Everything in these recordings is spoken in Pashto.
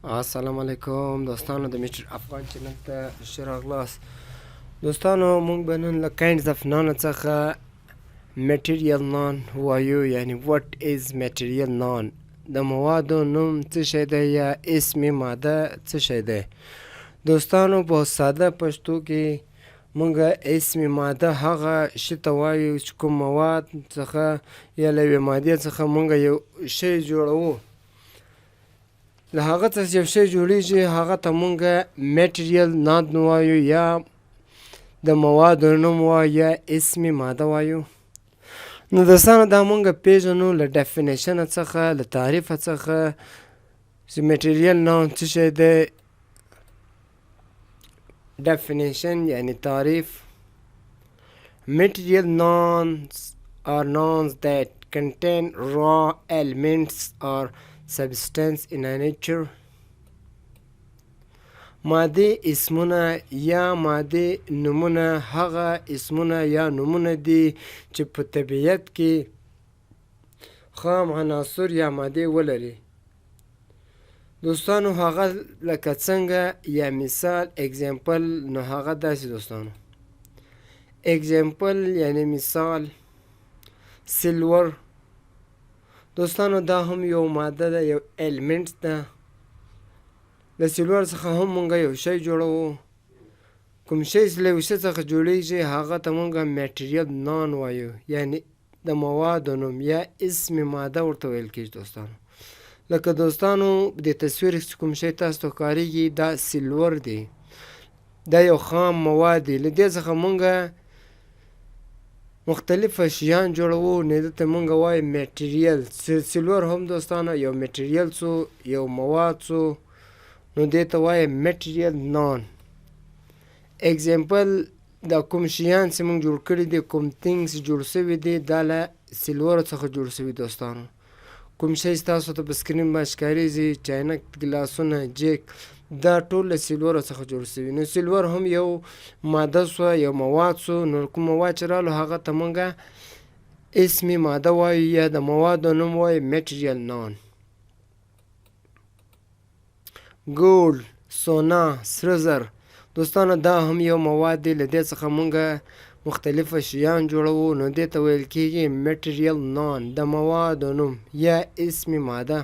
السلام علیکم دوستانو د میټر افغان چینل ته ښه راغلاست. دوستانو موږ به نن له کاینډز اف نان څخه میټیریل نان وایو، یعنی وات از میټیریل نان، د موادو نوم څه شی دی یا اسم ماده څه شی دی. دوستانو په ساده پښتو کې موږ اسم ماده هغه شي ته وایو چې کوم مواد څخه یا له یوې مادې څخه موږ یو شی جوړوو، له هغه څخه یو شی جوړیږي، هغه ته مونږ میټیریل نان وایو یا د موادو نوم وایو یا اسم ماده وایو. نو دوستانو دا مونږ پیژنو له ډیفینیشن څخه، له تعریف څخه چې میټیریل نان څه شی دی. ډیفینیشن یعنی تعریف: Material nouns are nouns that contain raw elements or substance in a nature. مادی اسمونه یا مادی نومونه هغه اسمونه یا نومونه دي چې په طبیعت کې خام عناصر یا مادې ولري. دوستانو هغه لکه څنګه یا مثال اگزامپل، نو هغه داسې دوستانو اگزامپل یعنی مثال سیلور. دوستانو دا هم یو ماده ده، یو ایلمنټ ده. د سیلور څخه هم مونږ یو شی جوړوو. کوم شی چې له یو شي څخه جوړیږي هغه ته مونږ میټیریل نان وایو، یعنی د موادو نوم یا اسم ماده ورته ویل کېږي. دوستانو لکه دوستانو د تصویر چې کوم شی تاسو ته ښکارېږي دا سیلور دی، دا یو خام مواد دی. له دې څخه مونږ مختلف اشیان جوړوو، نو دې ته مونږ وایو میټیریل. سیلور هم دوستانو یو میټیریل څو، یو مواد څو، نو دې ته وایو میټیریل نان. اگزامپل دا کوم شیان چې مونږ جوړ کړي دي، کوم تینګس جوړ شوي دي، دا له سیلور څخه جوړ شوي. دوستانو کوم شی چې تاسو ته په سکرین باندې ښکارېږي، چاینک، ګلاسونه، جیک، دا ټول له سیلور څخه جوړ شوي. نو سیلور هم یو ماده سوه، یو مواد سو. نو کوم مواد چې رالو هغه ته مونږ اسم ماده وایو یا د موادو نوم وایو میټیریل نان. ګولډ، سونا، سره زر، دوستانو دا هم یو مواد دی. له دې څخه مونږ مختلف شیان جوړوو، نو دې ته ویل کېږي میټیریل نان، د موادو نوم یا اسم ماده.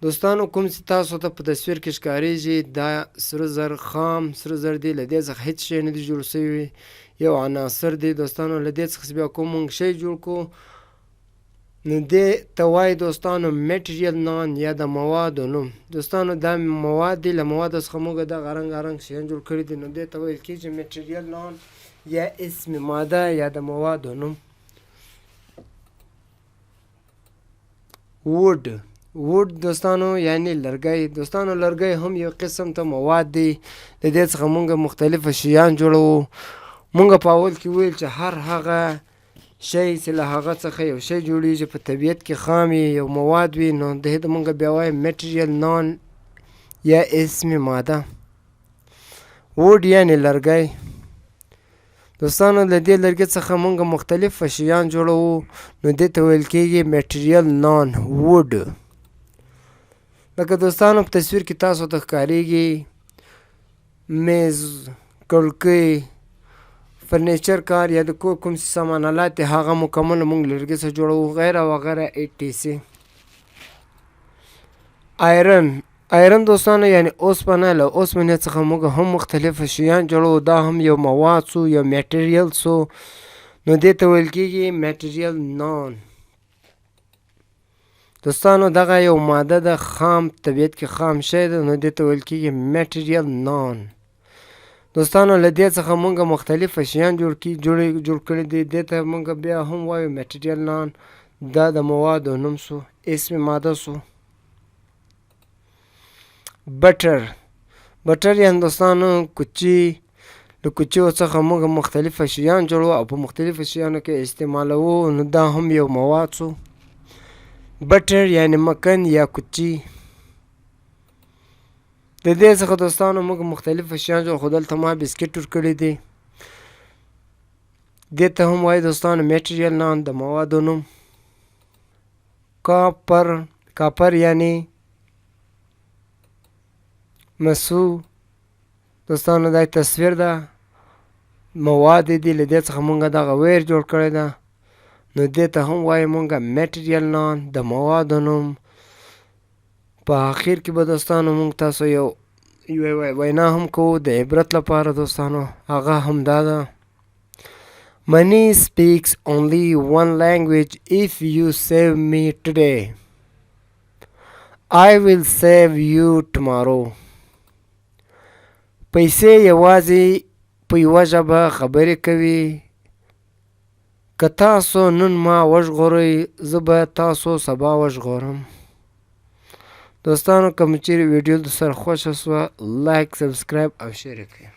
دوستانو کوم چې تاسو ته په تصویر کې ښکارېږي دا سره زر، خام سره زر دی. له دې څخه هیڅ شی نه دی جوړ شوی، یو عناصر دی. دوستانو له دې څخه بیا کوم مونږ شی جوړ کړو، نو دې ته وایي دوستانو میټیریل نان یا د موادو نوم. دوستانو دا مواد دي، له موادو څخه موږ دغه رنګ شیان جوړ کړي دي، نو دې ته ویل کېږي میټیریل نان یا اسم ماده یا د موادو نوم. ووډ دوستانو یعنی لرګی. دوستانو لرګی هم یو قسم ته مواد دی. د دې څخه موږ مختلف شیان جوړوو. موږ په اول کې ویل چې هر هغه شی چې له هغه څخه یو شی جوړیږي په طبیعت کې خام یو مواد وي، نو دې ته مونږ بیا وایو میټیریل نان یا اسم ماده. ووډ یعنی لرګی. دوستانو له دې لرګي څخه مونږ مختلف شیان جوړوو، نو دې ته ویل کېږي میټیریل نان ووډ. لکه دوستانو په تصویر کې تاسو ته ښکارېږي میز، کړکۍ، فرنیچر کار یا د کور کوم سامان آلات دی، هغه مکمل مونږ لرګي څخه جوړوو، غیره وغیره etc. آیرن دوستانو یعنی اوسپنه. له اوسپنې څخه موږ هم مختلف شیان جوړوو، دا هم یو مواد سو، یو میټیریل سو، نو دې ته ویل کېږي میټیریل نان. دوستانو دغه یو ماده ده، خام، طبیعت کې خام شی ده، نو دې ته ویل کېږي میټیریل نان. دوستانو له دې څخه مونږ مختلف شیان جوړ کړي دي، دې ته مونږ بیا هم وایو میټیریل نان. دا د موادو نوم سو، اسم ماده سو. بټر یعنی دوستانو کوچي. له کوچیو څخه مونږ مختلف شیان جوړوو او په مختلفو شیانو کې استعمالوو، نو دا هم یو مواد سو. بټر یعنی مکن یا کوچي. د دې څخه دوستانو موږ مختلف شیان جوړ، خو دلته ما بسکټ ورکړي دي. دې ته هم وایي دوستانو میټیریل نان، د موادو نوم. کاپر یعنی مسو دوستانو دا تصویر ده مواد دي له دې څخه مونږ دغه ویر جوړ کړی ده نو دې ته هم وایو مونږ میټریل نان د موادو نوم په آخر کې به دوستانو مونږ تاسو یو وینا هم کوو د عبرت لپاره دوستانو هغه هم دا ده Money speaks only one language. If you save me today, I will save you tomorrow. پیسې یوازې په یوه ژبه خبرې کوي که تاسو نن ما وژغورئ زه به تاسو سبا وژغورم دوستانو که مو چیرې ویډیو در سره خوښه سوه لایک سبسکرایب او شیر یې کړئ